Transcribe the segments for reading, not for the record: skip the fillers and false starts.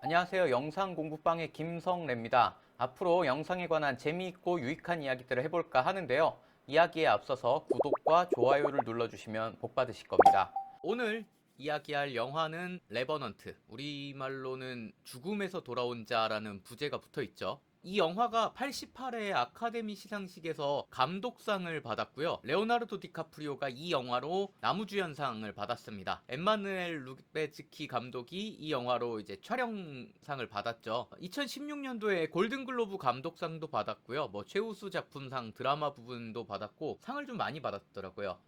안녕하세요. 영상 공부방의 김성래입니다. 앞으로 영상에 관한 재미있고 유익한 이야기들을 해볼까 하는데요. 이야기에 앞서서 구독과 좋아요를 눌러주시면 복 받으실 겁니다. 오늘 이야기할 영화는 레버넌트, 우리말로는 죽음에서 돌아온 자라는 부제가 붙어 있죠. 이 영화가 88회 아카데미 시상식에서 감독상을 받았고요. 레오나르도 디카프리오가 이 영화로 나무주연상을 받았습니다. 엠마누엘 루베즈키 감독이 이 영화로 이제 촬영상을 받았죠. 2016년도에 골든글로브 감독상도 받았고요. 최우수 작품상 드라마 부분도 받았고 상을 좀 많이 받았더라고요.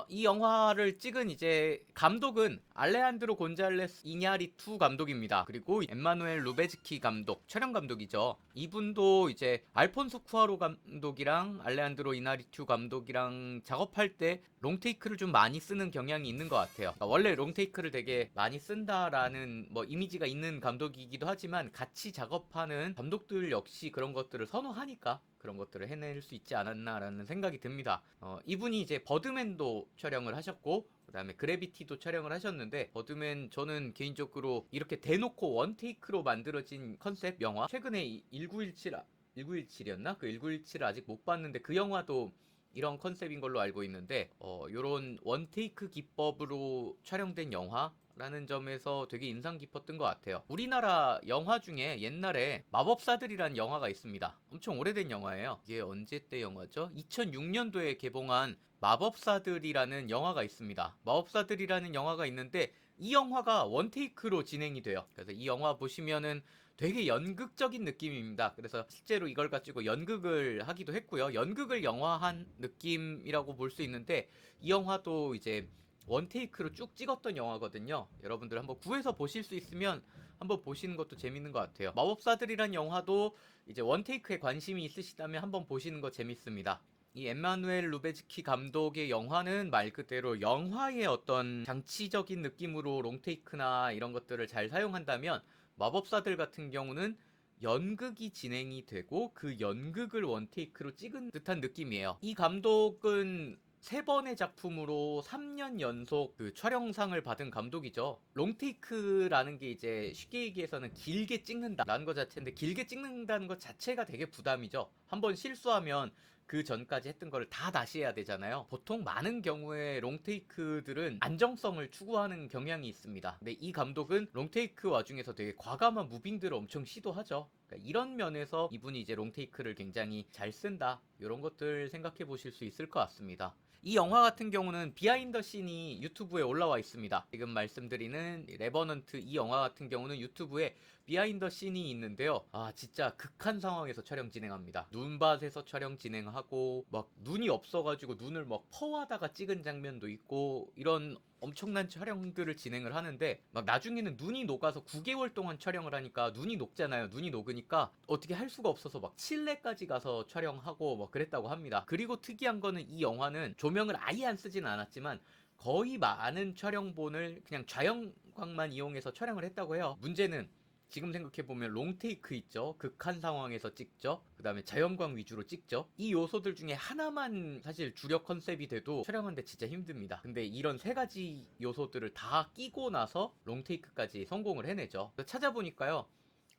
이 영화를 찍은 이제 감독은 알레한드로 곤잘레스 이냐리투 감독입니다. 그리고 엠마누엘 루베즈키 감독, 촬영 감독이죠. 이분도 이제 알폰소 쿠아로 감독이랑 알레한드로 이냐리투 감독이랑 작업할 때 롱테이크를 좀 많이 쓰는 경향이 있는 것 같아요. 그러니까 원래 롱테이크를 되게 많이 쓴다라는 이미지가 있는 감독이기도 하지만 같이 작업하는 감독들 역시 그런 것들을 선호하니까 그런 것들을 해낼 수 있지 않았나라는 생각이 듭니다. 이분이 이제 버드맨도 촬영을 하셨고 그 다음에 그래비티도 촬영을 하셨는데 버드맨 저는 개인적으로 이렇게 대놓고 원테이크로 만들어진 컨셉 영화 최근에 1917이었나? 그 1917을 아직 못 봤는데 그 영화도 이런 컨셉인 걸로 알고 있는데 요런 원테이크 기법으로 촬영된 영화 라는 점에서 되게 인상 깊었던 것 같아요. 우리나라 영화 중에 옛날에 마법사들이라는 영화가 있습니다. 엄청 오래된 영화예요. 이게 언제 때 영화죠? 2006년도에 개봉한 마법사들이라는 영화가 있습니다. 마법사들이라는 영화가 있는데 이 영화가 원테이크로 진행이 돼요. 그래서 이 영화 보시면은 되게 연극적인 느낌입니다. 그래서 실제로 이걸 가지고 연극을 하기도 했고요. 연극을 영화한 느낌이라고 볼 수 있는데 이 영화도 이제 원테이크로 쭉 찍었던 영화거든요. 여러분들 한번 구해서 보실 수 있으면 한번 보시는 것도 재밌는 것 같아요. 마법사들이란 영화도 이제 원테이크에 관심이 있으시다면 한번 보시는 거 재밌습니다. 이 엠마누엘 루베즈키 감독의 영화는 말 그대로 영화의 어떤 장치적인 느낌으로 롱테이크나 이런 것들을 잘 사용한다면 마법사들 같은 경우는 연극이 진행이 되고 그 연극을 원테이크로 찍은 듯한 느낌이에요. 이 감독은 세 번의 작품으로 3년 연속 그 촬영상을 받은 감독이죠. 롱테이크라는 게 이제 쉽게 얘기해서는 길게 찍는다라는 것 자체인데 길게 찍는다는 것 자체가 되게 부담이죠. 한번 실수하면 그 전까지 했던 거를 다 다시 해야 되잖아요. 보통 많은 경우에 롱테이크들은 안정성을 추구하는 경향이 있습니다. 근데 이 감독은 롱테이크 와중에서 되게 과감한 무빙들을 엄청 시도하죠. 그러니까 이런 면에서 이분이 이제 롱테이크를 굉장히 잘 쓴다. 이런 것들 생각해 보실 수 있을 것 같습니다. 이 영화 같은 경우는 비하인더 씬이 유튜브에 올라와 있습니다. 지금 말씀드리는 레버넌트 이 영화 같은 경우는 유튜브에 비하인더 씬이 있는데요. 진짜 극한 상황에서 촬영 진행합니다. 눈밭에서 촬영 진행하고 막 눈이 없어가지고 눈을 막 퍼하다가 찍은 장면도 있고 이런 엄청난 촬영들을 진행을 하는데 막 나중에는 눈이 녹아서 9개월 동안 촬영을 하니까 눈이 녹잖아요. 눈이 녹으니까 어떻게 할 수가 없어서 막 칠레까지 가서 촬영하고 뭐 그랬다고 합니다. 그리고 특이한 거는 이 영화는 조명을 아예 안 쓰진 않았지만 거의 많은 촬영본을 그냥 자연광만 이용해서 촬영을 했다고 해요. 문제는 지금 생각해보면 롱테이크 있죠. 극한 상황에서 찍죠. 그 다음에 자연광 위주로 찍죠. 이 요소들 중에 하나만 사실 주력 컨셉이 돼도 촬영하는데 진짜 힘듭니다. 근데 이런 세 가지 요소들을 다 끼고 나서 롱테이크까지 성공을 해내죠. 찾아보니까요.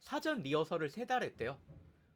사전 리허설을 3달 했대요.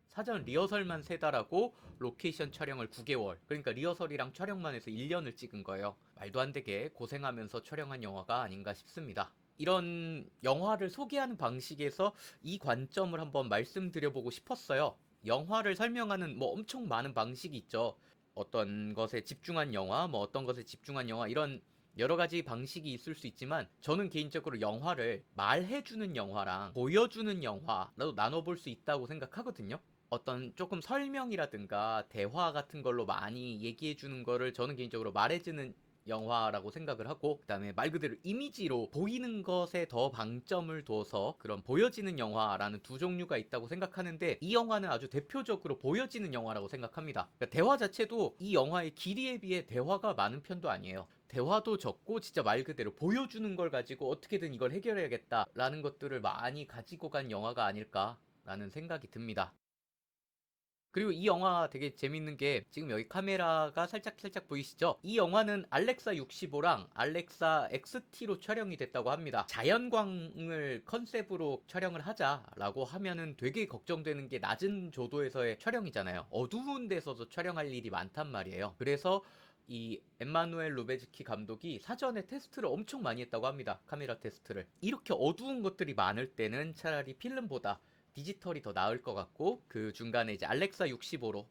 사전 리허설만 3달 하고 로케이션 촬영을 9개월. 그러니까 리허설이랑 촬영만 해서 1년을 찍은 거예요. 말도 안 되게 고생하면서 촬영한 영화가 아닌가 싶습니다. 이런 영화를 소개하는 방식에서 이 관점을 한번 말씀드려보고 싶었어요. 영화를 설명하는 엄청 많은 방식이 있죠. 어떤 것에 집중한 영화, 어떤 것에 집중한 영화, 이런 여러 가지 방식이 있을 수 있지만 저는 개인적으로 영화를 말해주는 영화랑 보여주는 영화로 나눠볼 수 있다고 생각하거든요. 어떤 조금 설명이라든가 대화 같은 걸로 많이 얘기해주는 거를 저는 개인적으로 말해주는 영화라고 생각을 하고 그다음에 말 그대로 이미지로 보이는 것에 더 방점을 둬서 그런 보여지는 영화라는 두 종류가 있다고 생각하는데 이 영화는 아주 대표적으로 보여지는 영화라고 생각합니다. 그러니까 대화 자체도 이 영화의 길이에 비해 대화가 많은 편도 아니에요. 대화도 적고 진짜 말 그대로 보여주는 걸 가지고 어떻게든 이걸 해결해야겠다라는 것들을 많이 가지고 간 영화가 아닐까라는 생각이 듭니다. 그리고 이 영화 되게 재밌는 게 지금 여기 카메라가 살짝 보이시죠? 이 영화는 알렉사 65랑 알렉사 XT로 촬영이 됐다고 합니다. 자연광을 컨셉으로 촬영을 하자라고 하면은 되게 걱정되는 게 낮은 조도에서의 촬영이잖아요. 어두운 데서도 촬영할 일이 많단 말이에요. 그래서 이 엠마누엘 루베즈키 감독이 사전에 테스트를 엄청 많이 했다고 합니다. 카메라 테스트를. 이렇게 어두운 것들이 많을 때는 차라리 필름보다 디지털이 더 나을 것 같고, 그 중간에 이제 알렉사 65로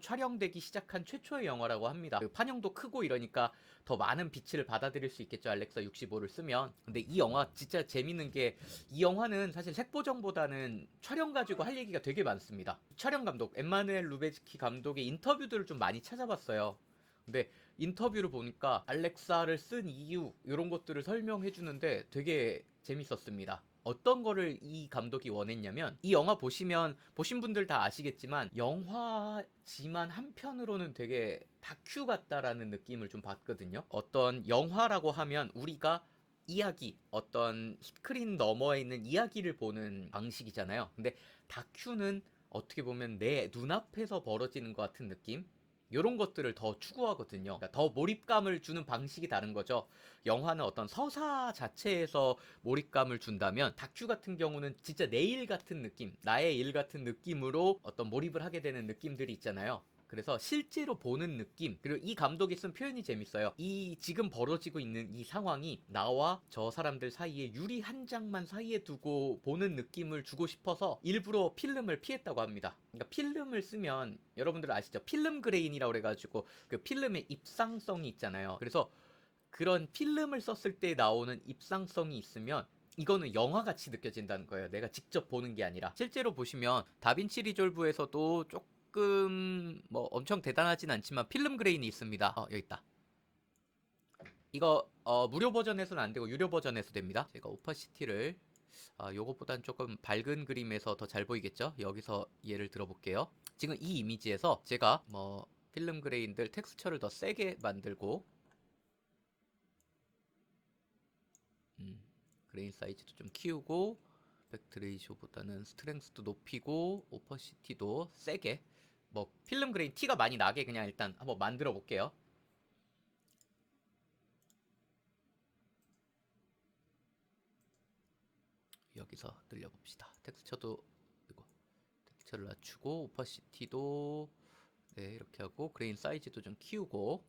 촬영되기 시작한 최초의 영화라고 합니다. 그 판형도 크고 이러니까 더 많은 빛을 받아들일 수 있겠죠, 알렉사 65를 쓰면. 근데 이 영화 진짜 재밌는 게, 이 영화는 사실 색보정보다는 촬영 가지고 할 얘기가 되게 많습니다. 촬영 감독 엠마누엘 루베즈키 감독의 인터뷰들을 좀 많이 찾아봤어요. 근데 인터뷰를 보니까 알렉사를 쓴 이유 이런 것들을 설명해 주는데 되게 재밌었습니다. 어떤 거를 이 감독이 원했냐면, 이 영화 보신 분들 다 아시겠지만 영화지만 한편으로는 되게 다큐 같다라는 느낌을 좀 받거든요. 어떤 영화라고 하면 우리가 이야기, 어떤 스크린 너머에 있는 이야기를 보는 방식이잖아요. 근데 다큐는 어떻게 보면 내 눈앞에서 벌어지는 것 같은 느낌? 이런 것들을 더 추구하거든요. 그러니까 더 몰입감을 주는 방식이 다른 거죠. 영화는 어떤 서사 자체에서 몰입감을 준다면, 다큐 같은 경우는 진짜 내 일 같은 느낌, 나의 일 같은 느낌으로 어떤 몰입을 하게 되는 느낌들이 있잖아요. 그래서 실제로 보는 느낌, 그리고 이 감독이 쓴 표현이 재밌어요. 이 지금 벌어지고 있는 이 상황이 나와 저 사람들 사이에 유리 한 장만 사이에 두고 보는 느낌을 주고 싶어서 일부러 필름을 피했다고 합니다. 그러니까 필름을 쓰면 여러분들 아시죠? 필름 그레인이라고 그래가지고 그 필름의 입상성이 있잖아요. 그래서 그런 필름을 썼을 때 나오는 입상성이 있으면 이거는 영화같이 느껴진다는 거예요. 내가 직접 보는 게 아니라. 실제로 보시면 다빈치 리졸브에서도 조금 뭐 엄청 대단하진 않지만 필름 그레인이 있습니다. 여기 있다. 이거 무료 버전에서는 안 되고 유료 버전에서 됩니다. 제가 오파시티를 요것보단 조금 밝은 그림에서 더 잘 보이겠죠? 여기서 예를 들어볼게요. 지금 이 이미지에서 제가 뭐 필름 그레인들 텍스처를 더 세게 만들고, 그레인 사이즈도 좀 키우고, 팩트 레이쇼보다는 스트렝스도 높이고, 오퍼시티도 세게, 뭐 필름 그레인 티가 많이 나게 그냥 일단 한번 만들어 볼게요. 여기서 늘려봅시다. 텍스처도 이거 텍스처를 낮추고, 오퍼시티도 네 이렇게 하고, 그레인 사이즈도 좀 키우고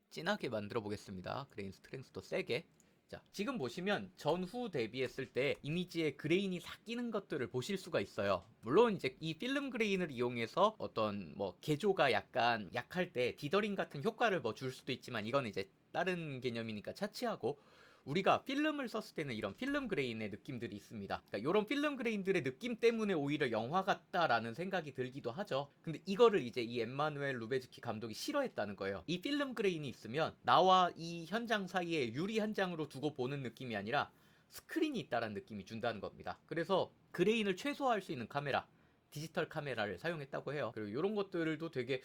진하게 만들어 보겠습니다. 그레인 스트렝스도 세게. 자, 지금 보시면 전후 대비했을 때 이미지에 그레인이 삭히는 것들을 보실 수가 있어요. 물론 이제 이 필름 그레인을 이용해서 어떤 뭐 개조가 약간 약할 때 디더링 같은 효과를 뭐 줄 수도 있지만, 이건 이제 다른 개념이니까 차치하고, 우리가 필름을 썼을 때는 이런 필름 그레인의 느낌들이 있습니다. 그러니까 이런 필름 그레인들의 느낌 때문에 오히려 영화 같다라는 생각이 들기도 하죠. 근데 이거를 이제 이 엠마누엘 루베즈키 감독이 싫어했다는 거예요. 이 필름 그레인이 있으면 나와 이 현장 사이에 유리 한 장으로 두고 보는 느낌이 아니라 스크린이 있다라는 느낌이 준다는 겁니다. 그래서 그레인을 최소화할 수 있는 카메라, 디지털 카메라를 사용했다고 해요. 그리고 이런 것들도 되게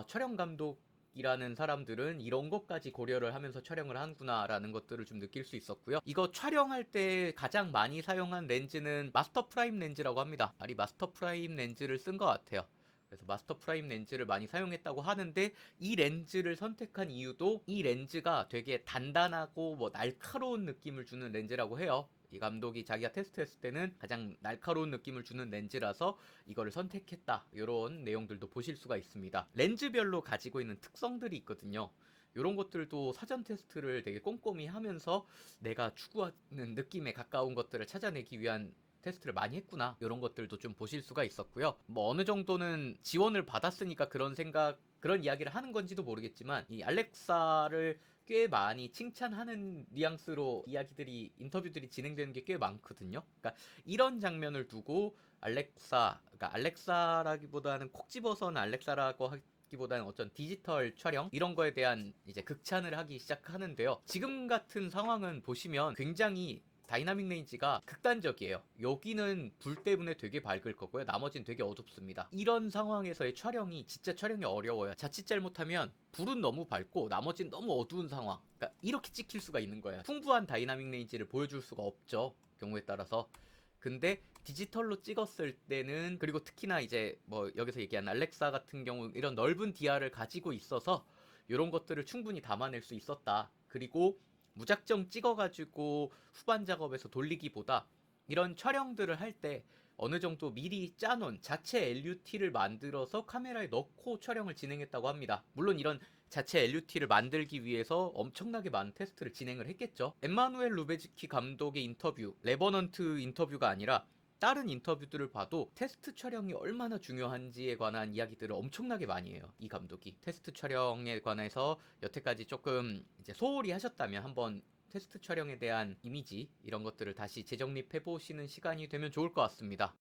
촬영 감독 이라는 사람들은 이런 것까지 고려를 하면서 촬영을 하는구나 라는 것들을 좀 느낄 수 있었고요. 이거 촬영할 때 가장 많이 사용한 렌즈는 마스터 프라임 렌즈라고 합니다. 아리 마스터 프라임 렌즈를 쓴 것 같아요. 그래서 마스터 프라임 렌즈를 많이 사용했다고 하는데, 이 렌즈를 선택한 이유도 이 렌즈가 되게 단단하고 뭐 날카로운 느낌을 주는 렌즈라고 해요. 이 감독이 자기가 테스트했을 때는 가장 날카로운 느낌을 주는 렌즈라서 이거를 선택했다, 이런 내용들도 보실 수가 있습니다. 렌즈별로 가지고 있는 특성들이 있거든요. 이런 것들도 사전 테스트를 되게 꼼꼼히 하면서 내가 추구하는 느낌에 가까운 것들을 찾아내기 위한 테스트를 많이 했구나, 이런 것들도 좀 보실 수가 있었고요. 뭐 어느 정도는 지원을 받았으니까 그런 이야기를 하는 건지도 모르겠지만, 이 알렉사를 꽤 많이 칭찬하는 뉘앙스로 인터뷰들이 진행되는 게 꽤 많거든요. 그러니까 이런 장면을 두고 그러니까 알렉사라기보다는 콕 집어서는 알렉사라고 하기보다는 어떤 디지털 촬영 이런 거에 대한 이제 극찬을 하기 시작하는데요. 지금 같은 상황은 보시면 굉장히 다이나믹 레인지가 극단적이에요. 여기는 불 때문에 되게 밝을 거고요. 나머지는 되게 어둡습니다. 이런 상황에서의 촬영이 진짜 촬영이 어려워요. 자칫 잘못하면 불은 너무 밝고 나머지는 너무 어두운 상황. 그러니까 이렇게 찍힐 수가 있는 거예요. 풍부한 다이나믹 레인지를 보여줄 수가 없죠, 경우에 따라서. 근데 디지털로 찍었을 때는, 그리고 특히나 이제 뭐 여기서 얘기한 알렉사 같은 경우 이런 넓은 DR을 가지고 있어서 이런 것들을 충분히 담아낼 수 있었다. 그리고 무작정 찍어가지고 후반 작업에서 돌리기보다 이런 촬영들을 할 때 어느 정도 미리 짜놓은 자체 LUT를 만들어서 카메라에 넣고 촬영을 진행했다고 합니다. 물론 이런 자체 LUT를 만들기 위해서 엄청나게 많은 테스트를 진행을 했겠죠. 엠마누엘 루베즈키 감독의 인터뷰, 레버넌트 인터뷰가 아니라 다른 인터뷰들을 봐도 테스트 촬영이 얼마나 중요한지에 관한 이야기들을 엄청나게 많이 해요. 이 감독이 테스트 촬영에 관해서 여태까지 조금 이제 소홀히 하셨다면 한번 테스트 촬영에 대한 이미지 이런 것들을 다시 재정립해 보시는 시간이 되면 좋을 것 같습니다.